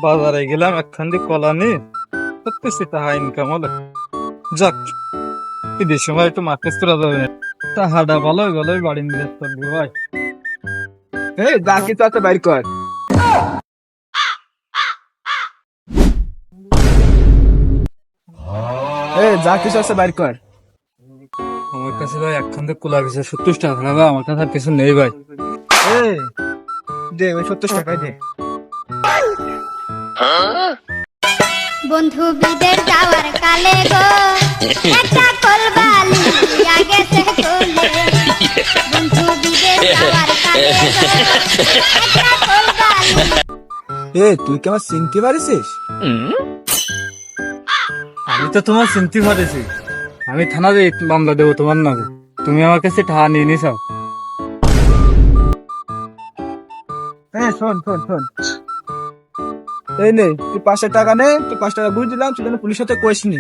বাজারে গেলাম একখান কলা নিয়ে সত্যি টাকা ইনকাম হলো। যাক, ঈদের সময় একটু মার্কেট করা যাবে না, টাকাটা ভালোই ভালোই বাড়ি নিয়ে চলবে ভাই। এই যা কিছু আছে বাইর কর। এই যা কিছু আছে বাইর কর। আমার কাছে ভাই একখান কলা গেছে 70 টাকা ভাই, আমার কাছে আর কিছু নেই ভাই। এই দে ওই 70 টাকাই দে। বন্ধু বিদের যাওয়ার কালে গো একটা কলবালি দিয়া গেছে কোলে। বন্ধু বিদের যাওয়ার কালে গো একটা কলবালি। এই তুই কি আমার চিনতে পারিস? আমি তো তোমার চিনতে পারেছি, আমি থানাতে মামলা দেবো তোমার নামে। তুমি আমার কাছে টাকা নিয়ে নিছাও। হ্যাঁ শোন শোন শোন, এই নে তুই 500 টাকা নে, তুই 5 টাকা বুঝ দিলাম, তুই যেন পুলিশের সাথে কইস নি।